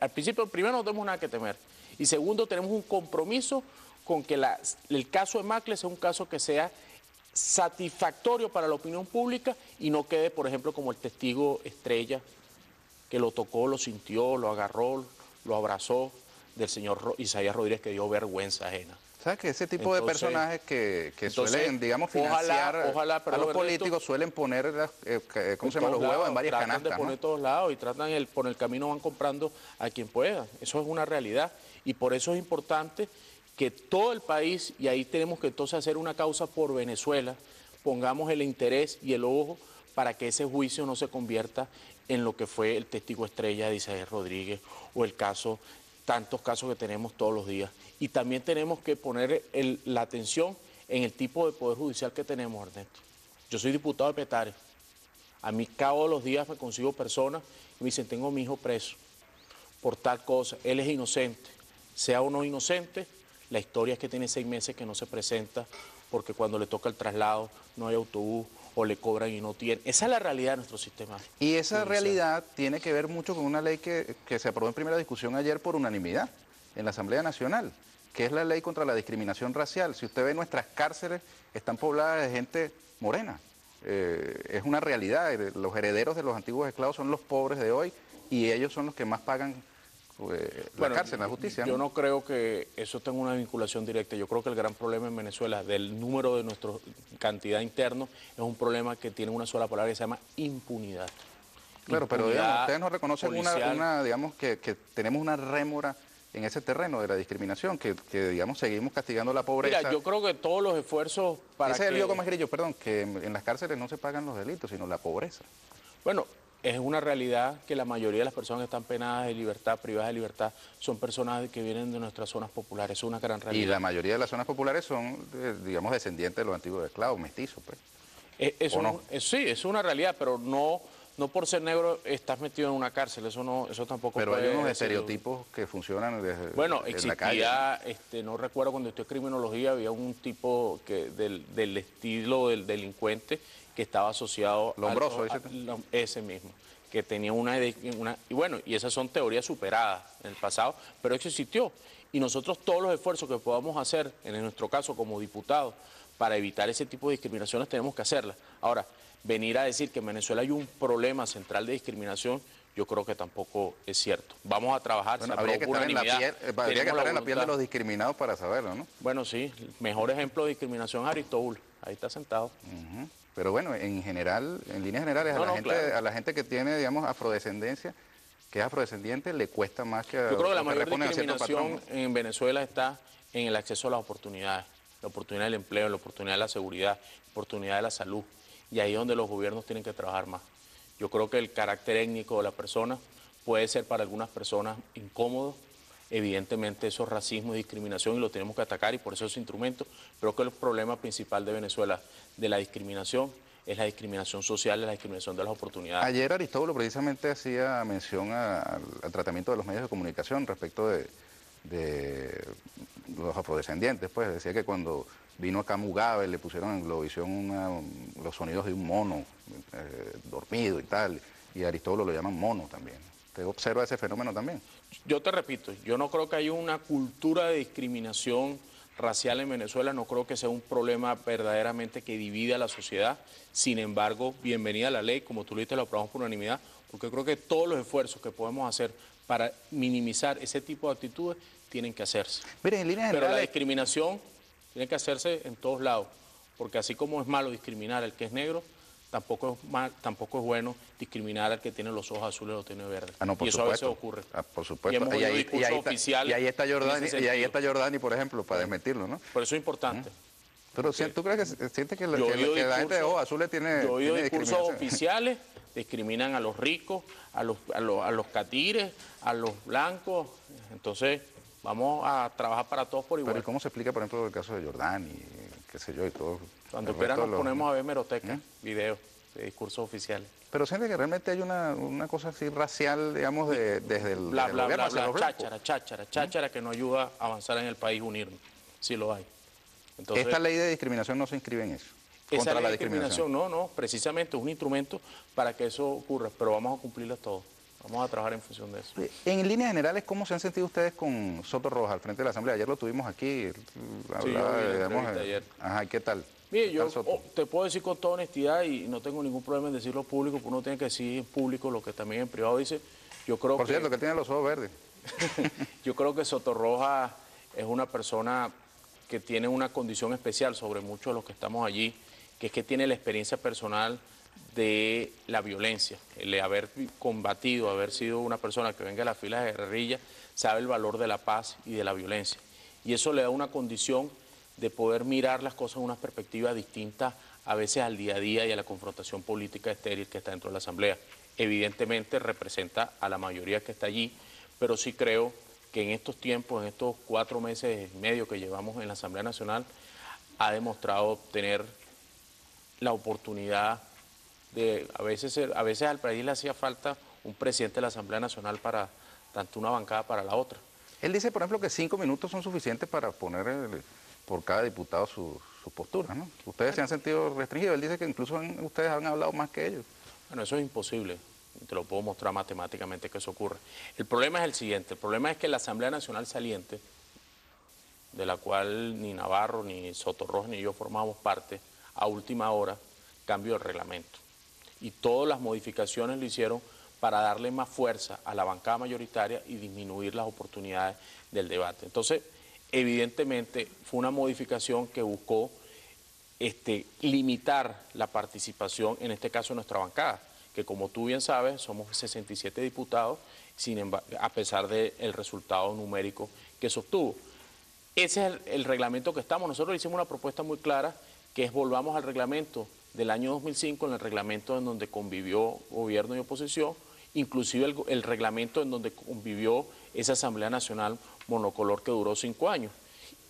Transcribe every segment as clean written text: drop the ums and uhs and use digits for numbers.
al principio, primero no tenemos nada que temer. Y segundo, tenemos un compromiso con que el caso de Macler sea un caso que sea satisfactorio para la opinión pública y no quede, por ejemplo, como el testigo estrella que lo tocó, lo sintió, lo agarró, lo abrazó, del señor Isaías Rodríguez, que dio vergüenza ajena. ¿Sabes que ese tipo de personajes que suelen, digamos, financiar a los políticos, suelen poner, ¿cómo se llama?, los huevos en varias canastas, tratan de poner todos lados y tratan, por el camino van comprando a quien pueda. Eso es una realidad y por eso es importante que todo el país, y ahí tenemos que entonces hacer una causa por Venezuela, pongamos el interés y el ojo para que ese juicio no se convierta en lo que fue el testigo estrella de Isaías Rodríguez o el caso, tantos casos que tenemos todos los días. Y también tenemos que poner la atención en el tipo de poder judicial que tenemos, Ernesto. Yo soy diputado de Petare. A mí todos los días me consigo personas y me dicen, tengo a mi hijo preso por tal cosa, él es inocente. Sea o no inocente, la historia es que tiene 6 meses que no se presenta porque cuando le toca el traslado no hay autobús o le cobran y no tiene. Esa es la realidad de nuestro sistema. Y esa realidad tiene que ver mucho con una ley que se aprobó en primera discusión ayer por unanimidad en la Asamblea Nacional, que es la ley contra la discriminación racial. Si usted ve, nuestras cárceles están pobladas de gente morena. Es una realidad. Los herederos de los antiguos esclavos son los pobres de hoy y ellos son los que más pagan la cárcel, la justicia, ¿no? Yo no creo que eso tenga una vinculación directa. Yo creo que el gran problema en Venezuela del número de nuestra cantidad interno es un problema que tiene una sola palabra que se llama impunidad. Claro, pero digamos, ustedes no reconocen digamos que tenemos una rémora en ese terreno de la discriminación, que digamos seguimos castigando la pobreza. Mira, yo creo que todos los esfuerzos para ese es el lío con más grillo, perdón, que en las cárceles no se pagan los delitos, sino la pobreza. Bueno, es una realidad que la mayoría de las personas que están penadas de libertad, privadas de libertad, son personas que vienen de nuestras zonas populares. Es una gran realidad. Y la mayoría de las zonas populares son, digamos, descendientes de los antiguos esclavos, mestizos, pues. Sí, es una realidad, pero no por ser negro estás metido en una cárcel. Eso tampoco. Pero hay unos estereotipos que funcionan desde existía, la calle. No recuerdo cuando estudié criminología, había un tipo del estilo del delincuente que estaba asociado Lombroso, ese mismo, que tenía y bueno, y esas son teorías superadas en el pasado, pero eso existió. Y nosotros todos los esfuerzos que podamos hacer, en nuestro caso como diputados, para evitar ese tipo de discriminaciones tenemos que hacerlas. Ahora, venir a decir que en Venezuela hay un problema central de discriminación, yo creo que tampoco es cierto. Vamos a trabajar. Bueno, habría que estar en la piel de los discriminados para saberlo, ¿no? Bueno, sí, el mejor ejemplo de discriminación es Aristóbulo, ahí está sentado. Pero bueno, en general, en líneas generales, a la gente que tiene, digamos, afrodescendencia, que es afrodescendiente, le cuesta más que... Yo creo que la mayor discriminación en Venezuela está en el acceso a las oportunidades, la oportunidad del empleo, la oportunidad de la seguridad, la oportunidad de la salud, y ahí es donde los gobiernos tienen que trabajar más. Yo creo que el carácter étnico de la persona puede ser para algunas personas incómodo. Evidentemente eso es racismo y discriminación y lo tenemos que atacar y por eso ese instrumento. Creo que el problema principal de Venezuela de la discriminación es la discriminación social, es la discriminación de las oportunidades. Ayer Aristóbulo precisamente hacía mención al tratamiento de los medios de comunicación respecto de los afrodescendientes, pues decía que cuando vino acá Mugabe le pusieron en Globovisión los sonidos de un mono dormido y tal, y Aristóbulo lo llaman mono también. ¿Usted observa ese fenómeno también? Yo te repito, yo no creo que haya una cultura de discriminación racial en Venezuela, no creo que sea un problema verdaderamente que divida a la sociedad. Sin embargo, bienvenida a la ley, como tú lo dijiste, lo aprobamos por unanimidad, porque creo que todos los esfuerzos que podemos hacer para minimizar ese tipo de actitudes tienen que hacerse. Mire, en líneas Pero generales, la discriminación tiene que hacerse en todos lados, porque así como es malo discriminar al que es negro, tampoco es bueno discriminar al que tiene los ojos azules o los tiene verdes. No, por y eso supuesto. a veces ocurre. Por supuesto. Y ahí está Jordani, por ejemplo, para desmentirlo, ¿no? Por eso es importante. Pero ¿tú crees que sientes que la gente de ojos azules tiene Yo he oído discursos oficiales, discriminan a los ricos, a los catires, a los blancos. Entonces, vamos a trabajar para todos por igual. Pero ¿y cómo se explica, por ejemplo, el caso de Jordani, qué sé yo, y todo? Cuando quiera nos ponemos a ver hemerotecas, videos de discursos oficiales. Pero siente que realmente hay una cosa así racial, digamos, desde el gobierno hacia los blancos. Cháchara que no ayuda a avanzar en el país, unirnos. Sí lo hay. Entonces, esta ley de discriminación no se inscribe en eso. Contra la discriminación, no, precisamente es un instrumento para que eso ocurra, pero vamos a cumplirla todos. Vamos a trabajar en función de eso. En líneas generales, ¿cómo se han sentido ustedes con Soto Rojas al frente de la Asamblea? Ayer lo tuvimos aquí, hablaba, yo vi la digamos, entrevista ayer. ajá, ¿qué tal? Mire, ¿Qué yo tal Soto? te puedo decir con toda honestidad y no tengo ningún problema en decirlo público, porque uno tiene que decir en público lo que también en privado dice. Yo creo Por cierto, que tiene los ojos verdes. yo creo que Soto Rojas es una persona que tiene una condición especial sobre muchos de los que estamos allí, que es que tiene la experiencia personal de la violencia, el de haber combatido, haber sido una persona que venga de las filas de guerrilla, sabe el valor de la paz y de la violencia. Y eso le da una condición de poder mirar las cosas en una perspectiva distinta a veces al día a día y a la confrontación política estéril que está dentro de la Asamblea. Evidentemente representa a la mayoría que está allí, pero sí creo que en estos tiempos, en estos 4 meses y medio que llevamos en la Asamblea Nacional, ha demostrado tener la oportunidad de, a veces al país le hacía falta un presidente de la Asamblea Nacional para tanto una bancada para la otra. Él dice, por ejemplo, que 5 minutos son suficientes para poner por cada diputado su postura, ¿no? Ustedes se han sentido restringidos. Él dice que incluso ustedes han hablado más que ellos. Bueno, eso es imposible. Te lo puedo mostrar matemáticamente que eso ocurre. El problema es el siguiente. El problema es que la Asamblea Nacional saliente, de la cual ni Navarro, ni Soto Rojas, ni yo formamos parte, a última hora cambió el reglamento. Y todas las modificaciones lo hicieron para darle más fuerza a la bancada mayoritaria y disminuir las oportunidades del debate. Entonces, evidentemente, fue una modificación que buscó limitar la participación, en este caso, de nuestra bancada, que como tú bien sabes, somos 67 diputados, sin embargo, a pesar del resultado numérico que se obtuvo. Ese es el reglamento que estamos. Nosotros hicimos una propuesta muy clara, que es volvamos al reglamento del año 2005, en el reglamento en donde convivió gobierno y oposición, inclusive el reglamento en donde convivió esa Asamblea Nacional monocolor que duró 5 años.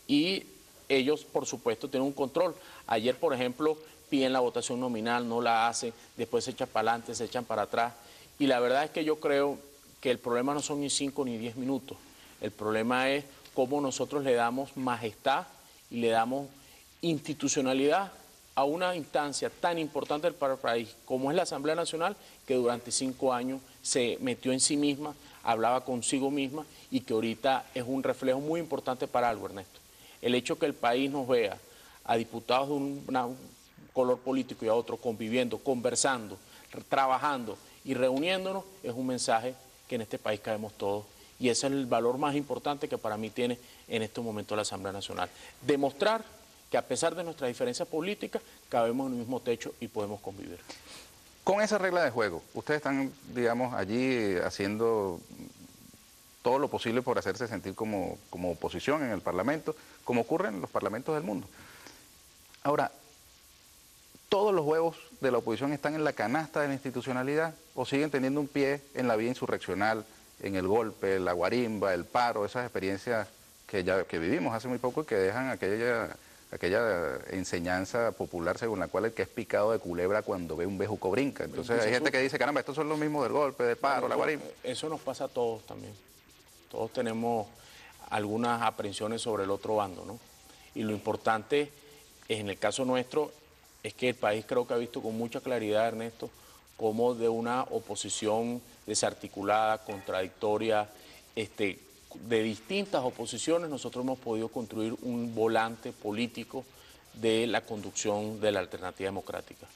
Y ellos, por supuesto, tienen un control. Ayer, por ejemplo, piden la votación nominal, no la hacen, después se echan para adelante, se echan para atrás. Y la verdad es que yo creo que el problema no son ni 5 ni 10 minutos. El problema es cómo nosotros le damos majestad y le damos institucionalidad a una instancia tan importante para el país como es la Asamblea Nacional, que durante 5 años se metió en sí misma, hablaba consigo misma y que ahorita es un reflejo muy importante para algo, Ernesto. El hecho que el país nos vea a diputados de un color político y a otro conviviendo, conversando, trabajando y reuniéndonos es un mensaje que en este país caemos todos. Y ese es el valor más importante que para mí tiene en este momento la Asamblea Nacional. Demostrar que a pesar de nuestras diferencias políticas, cabemos en el mismo techo y podemos convivir. Con esa regla de juego, ustedes están, digamos, allí haciendo todo lo posible por hacerse sentir como oposición en el Parlamento, como ocurre en los parlamentos del mundo. Ahora, ¿todos los huevos de la oposición están en la canasta de la institucionalidad o siguen teniendo un pie en la vía insurreccional, en el golpe, la guarimba, el paro, esas experiencias que vivimos hace muy poco y que dejan aquella enseñanza popular según la cual el que es picado de culebra cuando ve un bejuco brinca? Entonces hay gente que dice, caramba, estos son los mismos del golpe, del paro, la guarimba. Eso nos pasa a todos también. Todos tenemos algunas aprensiones sobre el otro bando, ¿no? Y lo importante en el caso nuestro es que el país creo que ha visto con mucha claridad, Ernesto, cómo de una oposición desarticulada, contradictoria, de distintas oposiciones, nosotros hemos podido construir un volante político de la conducción de la alternativa democrática.